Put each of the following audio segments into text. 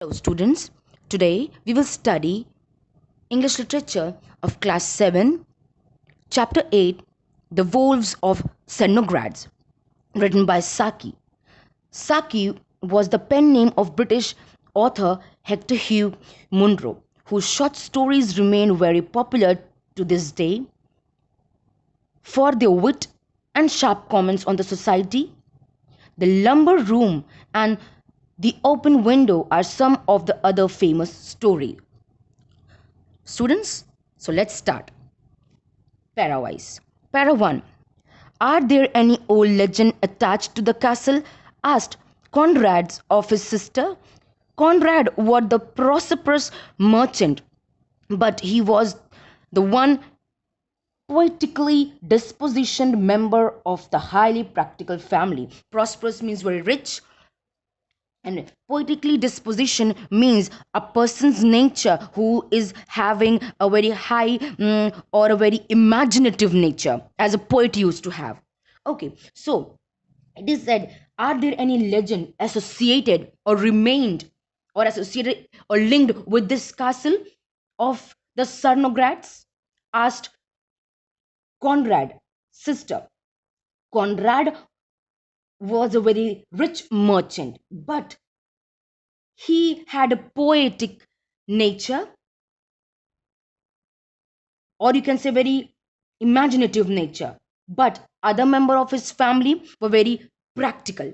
Hello, students. Today we will study English literature of class 7, chapter 8, The Wolves of Cernogratz, written by Saki. Saki was the pen name of British author Hector Hugh Munro, whose short stories remain very popular to this day for their wit and sharp comments on the society. The lumber room and the open window are some of the other famous stories. Students, so let's start. Parawise. Para 1. Are there any old legend attached to the castle? Asked Conrad of his sister. Conrad was the prosperous merchant, but he was the one poetically dispositioned member of the highly practical family. Prosperous means very rich, and poetically disposition means a person's nature who is having a very high or a very imaginative nature, as a poet used to have. Okay, so it is said, are there any legend associated or remained or associated or linked with this castle of the Cernogratz? Asked Conrad sister. Conrad was a very rich merchant, but he had a poetic nature, or you can say very imaginative nature, but other member of his family were very practical.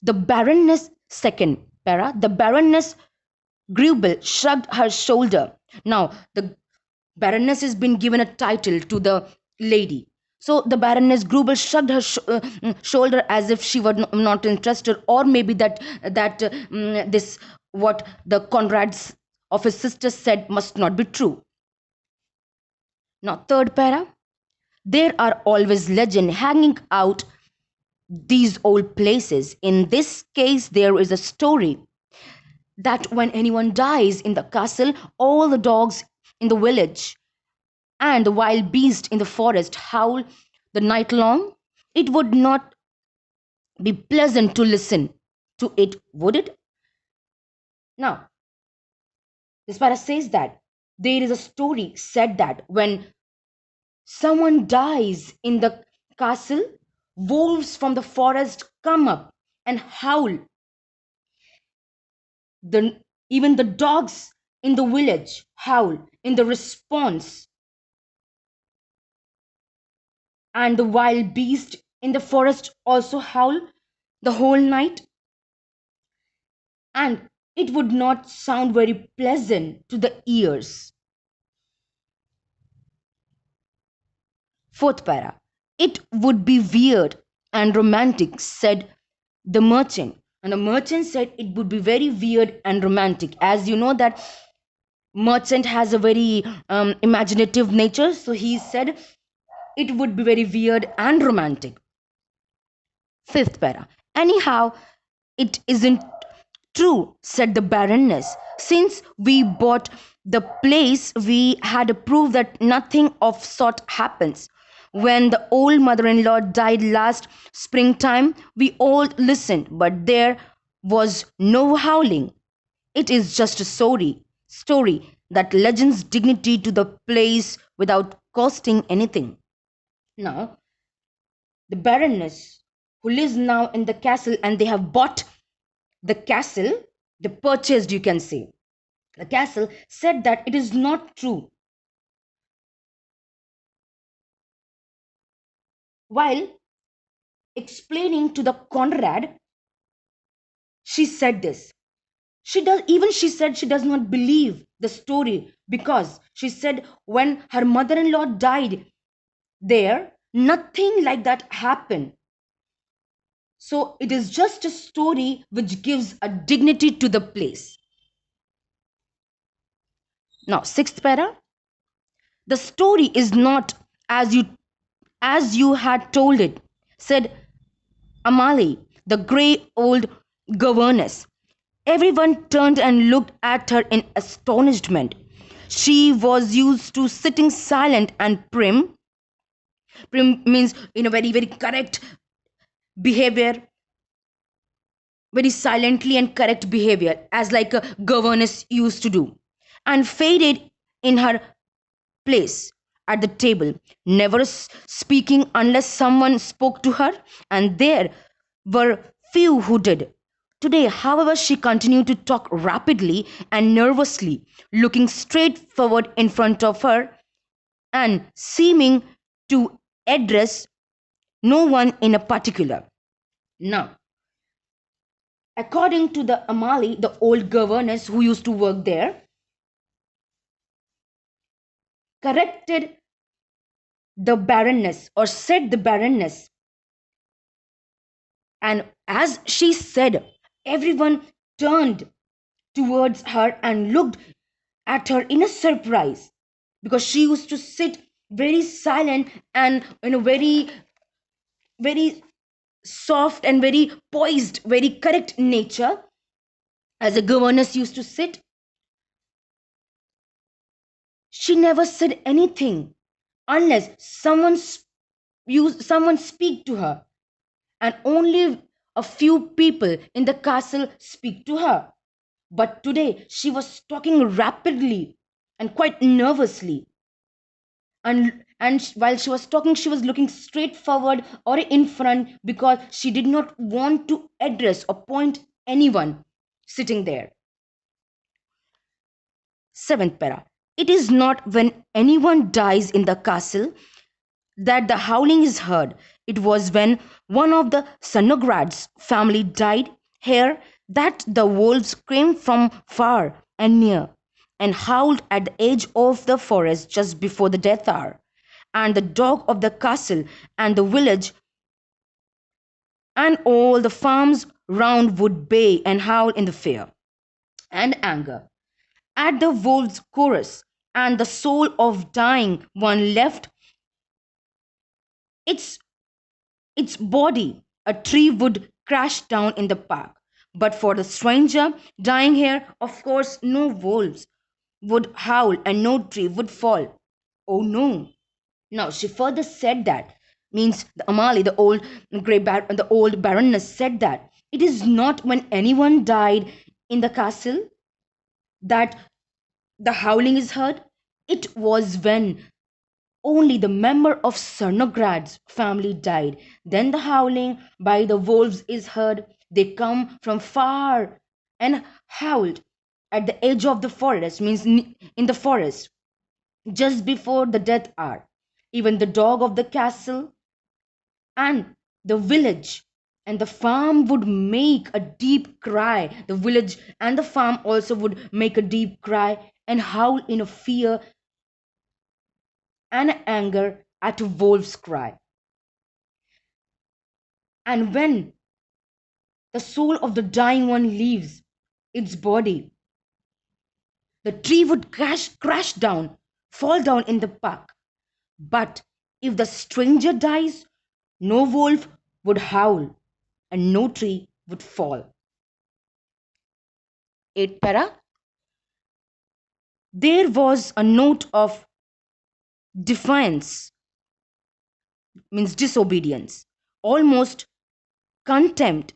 The Baroness, second para, the Baroness Grubel shrugged her shoulder. Now the Baroness has been given a title to the lady. So the Baroness Grubel shrugged her shoulder as if she were not interested, or maybe that this what the Conrads of his sister said must not be true. Now, third para. There are always legends hanging out these old places. In this case, there is a story that when anyone dies in the castle, all the dogs in the village and the wild beasts in the forest howl the night long. It would not be pleasant to listen to it, would it? Now, this para says that there is a story said that when someone dies in the castle, wolves from the forest come up and howl. Even the dogs in the village howl in the response, and the wild beast in the forest also howl the whole night, and it would not sound very pleasant to the ears. Fourth para. It would be weird and romantic, said the merchant. And the merchant said it would be very weird and romantic. As you know that merchant has a very imaginative nature, so he said it would be very weird and romantic. Fifth para. Anyhow, it isn't true, said the Baroness. Since we bought the place, we had a proof that nothing of sort happens. When the old mother-in-law died last springtime, we all listened, but there was no howling. It is just a story that lends dignity to the place without costing anything. Now, the Baroness, who lives now in the castle, and they have bought the castle, they purchased, you can say, the castle, said that it is not true. While explaining to the Conrad, she said this. She said she does not believe the story because she said when her mother-in-law died there, nothing like that happened. So it is just a story which gives a dignity to the place. Now, sixth para. The story is not as you had told it, said Amalie, the grey old governess. Everyone turned and looked at her in astonishment. She was used to sitting silent and prim. Prim means in a very, very correct behavior, very silently and correct behavior as like a governess used to do, and faded in her place at the table, never speaking unless someone spoke to her, and there were few who did. Today, however, she continued to talk rapidly and nervously, looking straight forward in front of her and seeming to address no one in a particular. Now, according to the Amali, the old governess who used to work there, corrected the baroness or said the baroness, and as she said, everyone turned towards her and looked at her in a surprise, because she used to sit very silent and in a very soft and very poised, very correct nature, as a governess used to sit. She never said anything unless someone speak to her, and only a few people in the castle speak to her. But today she was talking rapidly and quite nervously, and while she was talking, she was looking straight forward or in front, because she did not want to address or point anyone sitting there. Seventh para. It is not when anyone dies in the castle that the howling is heard. It was when one of the Sonograd's family died here that the wolves came from far and near and howled at the edge of the forest just before the death hour. And the dog of the castle and the village and all the farms round would bay and howl in the fear and anger at the wolves' chorus, and the soul of dying one left its its body, a tree would crash down in the park. But for the stranger dying here, of course, no wolves would howl and no tree would fall. Oh no. Now she further said that, means the Amali, the old baroness said that it is not when anyone died in the castle that the howling is heard. It was when only the member of Cernograd's family died. Then the howling by the wolves is heard. They come from far and howled at the edge of the forest, means in the forest, just before the death hour. Even the dog of the castle and the village and the farm would make a deep cry. The village and the farm also would make a deep cry and howl in a fear and anger at a wolf's cry. And when the soul of the dying one leaves its body, the tree would crash down, fall down in the park. But if the stranger dies, no wolf would howl and no tree would fall. 8 para. There was a note of defiance, means disobedience, almost contempt,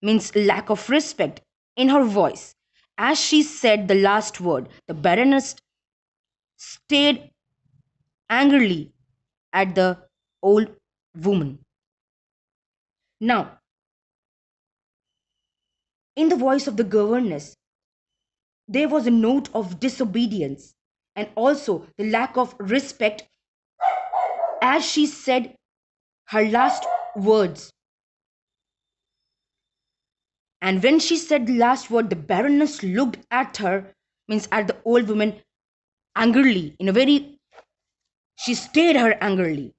means lack of respect, in her voice. As she said the last word, the baroness stared angrily at the old woman. Now, in the voice of the governess, there was a note of disobedience and also the lack of respect as she said her last words. And when she said the last word, the baroness looked at her, means at the old woman, angrily, in a very, she stared her angrily.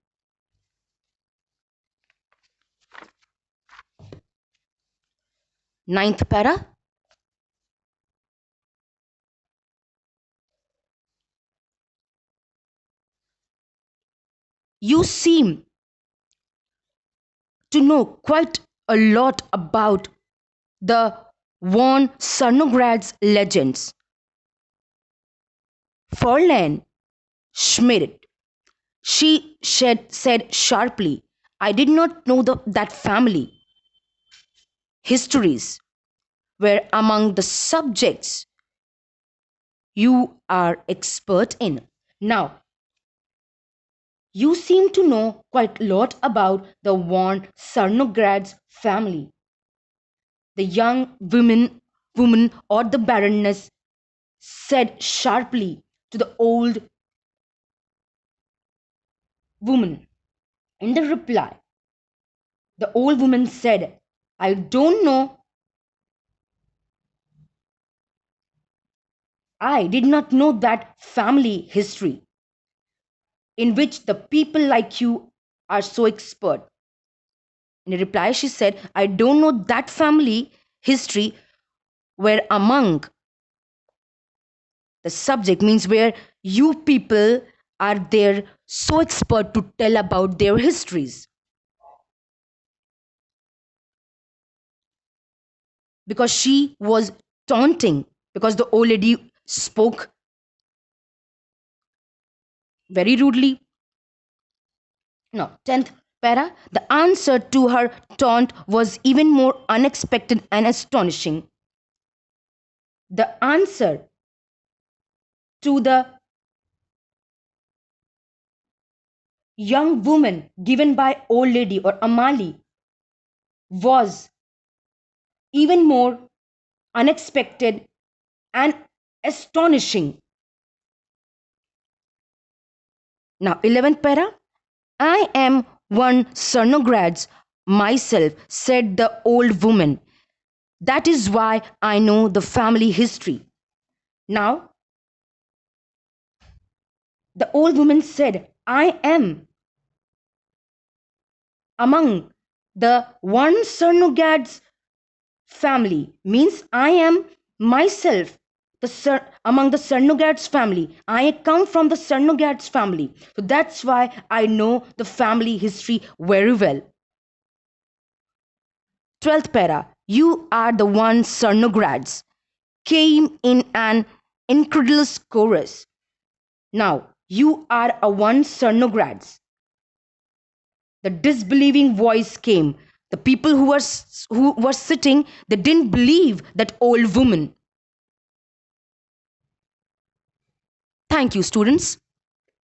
Ninth para. You seem to know quite a lot about the von Cernograd's legends. Fräulein Schmidt, said sharply, I did not know that family histories. were among the subjects you are expert in. Now, you seem to know quite a lot about the von Cernograd's family. The young woman or the Baroness said sharply to the old woman. In the reply, the old woman said, I don't know. I did not know that family history in which the people like you are so expert. In reply, she said, I don't know that family history where among the subject means where you people are there so expert to tell about their histories. Because she was taunting, because the old lady spoke very rudely. No, 10th para. The answer to her taunt was even more unexpected and astonishing. The answer to the young woman given by old lady or Amali was even more unexpected and astonishing. Now, 11th para. I am one Cernograds myself, said the old woman. That is why I know the family history. Now, the old woman said, I am among the one Cernogad's family, means I am myself among the Cernogad's family. I come from the Cernogad's family. So that's why I know the family history very well. 12th para. You are the one Cernograds came in an incredulous chorus. Now, you are a one Cernograds. The disbelieving voice came. The people who were sitting, they didn't believe that old woman. Thank you, students.